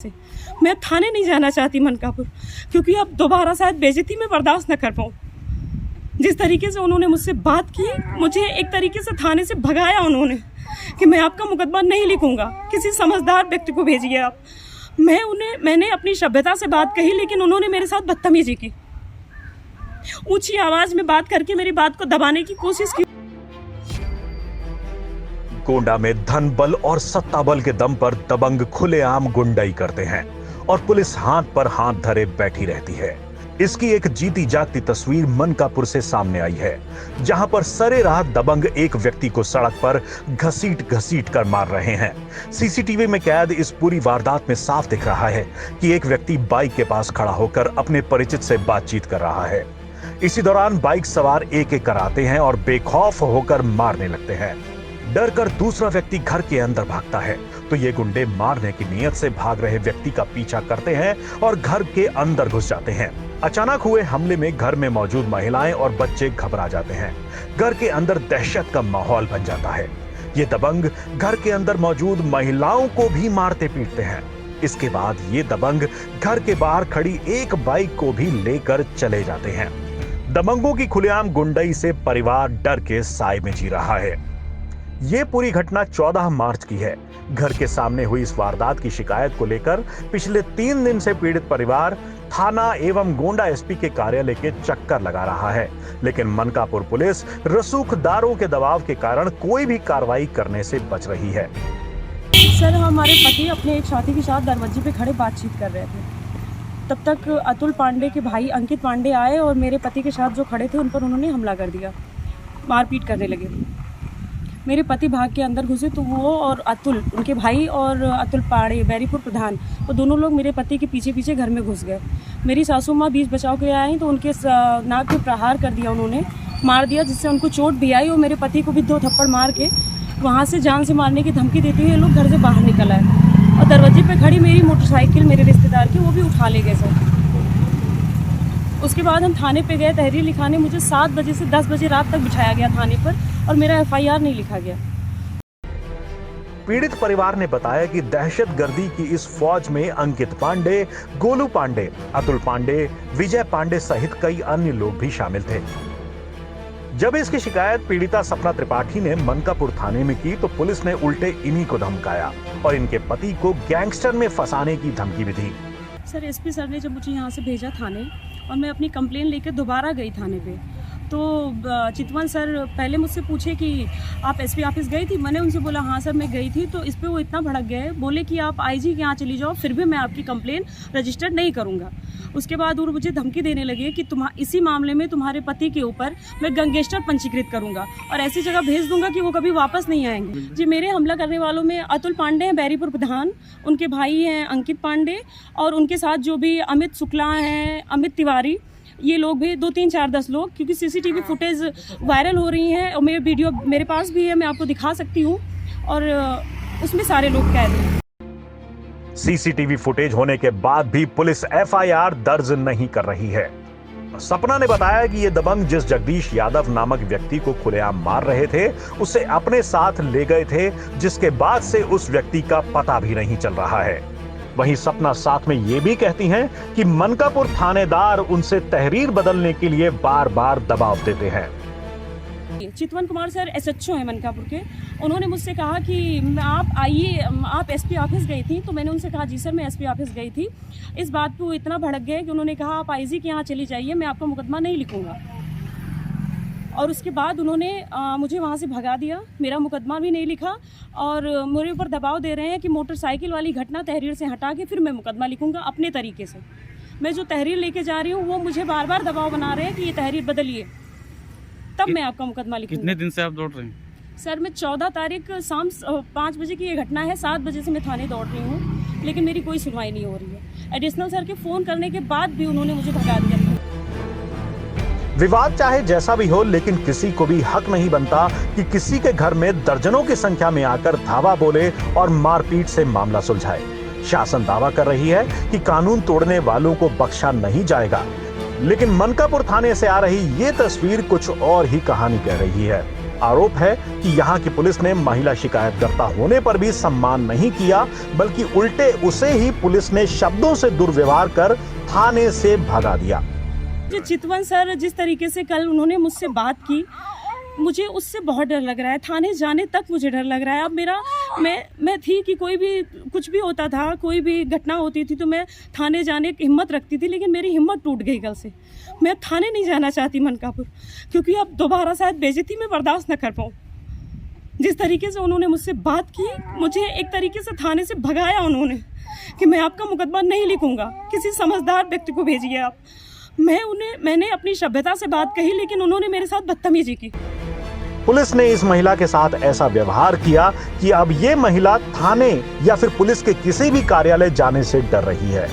से मैं थाने नहीं जाना चाहती मनकापुर, क्योंकि अब दोबारा शायद बेइज्जती में बर्दाश्त न कर पाऊँ। जिस तरीके से उन्होंने मुझसे बात की, मुझे एक तरीके से थाने से भगाया उन्होंने कि मैं आपका मुकदमा नहीं लिखूंगा, किसी समझदार व्यक्ति को भेजिए आप। मैंने अपनी सभ्यता से बात कही, लेकिन उन्होंने मेरे साथ बदतमीजी की, ऊंची आवाज में बात करके मेरी बात को दबाने की कोशिश की। गोंडा में धन बल और सत्ता बल के दम पर दबंग खुलेआम गुंडाई करते हैं और पुलिस हाथ पर हाथ धरे बैठी रहती है। इसकी एक जीती जागती तस्वीर मनकापुर से सामने आई है, जहां पर सरेराह दबंग एक व्यक्ति को सड़क पर घसीट कर मार रहे हैं। सीसीटीवी में कैद इस पूरी वारदात में साफ दिख रहा है कि एक व्यक्ति बाइक के पास खड़ा होकर अपने परिचित से बातचीत कर रहा है। इसी दौरान बाइक सवार एक एक कर आते हैं और बेखौफ होकर मारने लगते हैं। डर कर दूसरा व्यक्ति घर के अंदर भागता है तो ये गुंडे मारने की नीयत से भाग रहे व्यक्ति का पीछा करते हैं और घर के अंदर घुस जाते हैं। अचानक हुए हमले में घर में मौजूद महिलाएं और बच्चे घबरा जाते हैं। घर के अंदर दहशत का माहौल बन जाता है। ये दबंग घर के अंदर मौजूद महिलाओं को भी मारते पीटते हैं। इसके बाद ये दबंग घर के बाहर खड़ी एक बाइक को भी लेकर चले जाते हैं। दबंगों की खुलेआम गुंडाई से परिवार डर के साए में जी रहा है। ये पूरी घटना 14 मार्च की है। घर के सामने हुई इस वारदात की शिकायत को लेकर पिछले 3 दिन से पीड़ित परिवार थाना एवं गोंडा एसपी के कार्यालय के चक्कर लगा रहा है, लेकिन मनकापुर पुलिस रसूखदारों के दबाव के कारण कोई भी कार्रवाई करने से बच रही है। सर, हमारे पति अपने एक साथी के साथ दरवाजे पे खड़े बातचीत कर रहे थे। तब तक अतुल पांडे के भाई अंकित पांडे आए और मेरे पति के साथ जो खड़े थे उन पर उन्होंने हमला कर दिया, मारपीट करने लगे। मेरे पति भाग के अंदर घुसे तो वो और अतुल, उनके भाई और अतुल पाड़े बैरीपुर प्रधान, वो दोनों लोग मेरे पति के पीछे पीछे घर में घुस गए। मेरी सासू माँ बीच बचाव के आई तो उनके नाक में प्रहार कर दिया, उन्होंने मार दिया, जिससे उनको चोट भी आई और मेरे पति को भी 2 थप्पड़ मार के वहाँ से जान से मारने की धमकी देते हुए लोग घर से बाहर निकल आए और दरवाजे पर खड़ी मेरी मोटरसाइकिल मेरे रिश्तेदार की वो भी उठा ले गए सर। उसके बाद हम थाने पे गए तहरीर लिखाने। मुझे 7 बजे से 10 बजे रात तक बिठाया गया थाने पर और मेरा FIR नहीं लिखा गया। पीड़ित परिवार ने बताया कि दहशतगर्दी की इस फौज में अंकित पांडे, गोलू पांडे, अतुल पांडे, विजय पांडे सहित कई अन्य लोग भी शामिल थे। जब इसकी शिकायत पीड़िता सपना त्रिपाठी ने मनकापुर थाने में की तो पुलिस ने उल्टे इन्हीं को धमकाया और इनके पति को गैंगस्टर में फंसाने की धमकी भी दी। सर, SP सर ने जब मुझे यहाँ से भेजा थाने और मैं अपनी कंप्लेन लेकर दोबारा गई थाने पे, तो चितवन सर पहले मुझसे पूछे कि आप SP ऑफिस गई थी। मैंने उनसे बोला हाँ सर मैं गई थी। तो इस पर वो इतना भड़क गए, बोले कि आप IG के यहाँ चली जाओ, फिर भी मैं आपकी कंप्लेन रजिस्टर्ड नहीं करूँगा। उसके बाद वो मुझे धमकी देने लगे कि इसी मामले में तुम्हारे पति के ऊपर मैं गैंगस्टर पंजीकृत करूंगा और ऐसी जगह भेज दूंगा कि वो कभी वापस नहीं आएंगे। जी, मेरे हमला करने वालों में अतुल पांडे हैं बैरीपुर प्रधान, उनके भाई हैं अंकित पांडे और उनके साथ जो भी अमित शुक्ला हैं, अमित तिवारी, ये लोग भी 2, 3, 4, 10 लोग, क्योंकि CCTV फुटेज वायरल हो रही हैं और मेरे वीडियो मेरे पास भी है, मैं आपको दिखा सकती हूँ और उसमें सारे लोग कैद हैं। CCTV फुटेज होने के बाद भी पुलिस FIR दर्ज नहीं कर रही है। सपना ने बताया कि ये दबंग जिस जगदीश यादव नामक व्यक्ति को खुलेआम मार रहे थे उसे अपने साथ ले गए थे, जिसके बाद से उस व्यक्ति का पता भी नहीं चल रहा है। वहीं सपना साथ में ये भी कहती हैं कि मनकापुर थानेदार उनसे तहरीर बदलने के लिए बार बार दबाव देते हैं। चितवन कुमार सर SHO हैं मनकापुर के, उन्होंने मुझसे कहा कि आप आइए, आप SP ऑफिस गई थी। तो मैंने उनसे कहा जी सर मैं SP ऑफिस गई थी। इस बात पे वो इतना भड़क गए कि उन्होंने कहा आप IG के यहाँ चली जाइए, मैं आपका मुकदमा नहीं लिखूंगा। और उसके बाद उन्होंने मुझे वहाँ से भगा दिया, मेरा मुकदमा भी नहीं लिखा और मेरे ऊपर दबाव दे रहे हैं कि मोटरसाइकिल वाली घटना तहरीर से हटा के फिर मैं मुकदमा लिखूंगा अपने तरीके से। मैं जो तहरीर लेके जा रही हूँ वो मुझे बार बार दबाव बना रहे हैं कि ये तहरीर बदलिए, तब मैं आपका मुकदमा लिखूंगा। कितने दिन से आप दौड़ रहे हैं? सर, मैं 14 तारीख शाम 5 बजे की ये घटना है, 7 बजे से मैं थाने दौड़ रही हूँ, लेकिन मेरी कोई सुनवाई नहीं हो रही है। एडिशनल सर के फ़ोन करने के बाद भी उन्होंने मुझे भगा दिया। विवाद चाहे जैसा भी हो, लेकिन किसी को भी हक नहीं बनता कि किसी के घर में दर्जनों की संख्या में आकर धावा बोले और मारपीट से मामला सुलझाए। शासन दावा कर रही है कि कानून तोड़ने वालों को बख्शा नहीं जाएगा, लेकिन मनकापुर थाने से आ रही ये तस्वीर कुछ और ही कहानी कह रही है। आरोप है कि यहाँ की पुलिस ने महिला शिकायतकर्ता होने पर भी सम्मान नहीं किया, बल्कि उल्टे उसे ही पुलिस ने शब्दों से दुर्व्यवहार कर थाने से भगा दिया। जो चितवन सर जिस तरीके से कल उन्होंने मुझसे बात की, मुझे उससे बहुत डर लग रहा है। थाने जाने तक मुझे डर लग रहा है। अब मैं थी कि कोई भी कुछ भी होता था, कोई भी घटना होती थी तो मैं थाने जाने की हिम्मत रखती थी, लेकिन मेरी हिम्मत टूट गई कल से। मैं थाने नहीं जाना चाहती मनकापुर, क्योंकि अब दोबारा शायद बेइज्जती में बर्दाश्त न कर पाऊँ। जिस तरीके से उन्होंने मुझसे बात की, मुझे एक तरीके से थाने से भगाया उन्होंने कि मैं आपका मुकदमा नहीं लिखूंगा, किसी समझदार व्यक्ति को भेजिए आप। मैंने अपनी सभ्यता से बात कही, लेकिन उन्होंने मेरे साथ बदतमीजी की। पुलिस ने इस महिला के साथ ऐसा व्यवहार किया कि अब ये महिला थाने या फिर पुलिस के किसी भी कार्यालय जाने से डर रही है।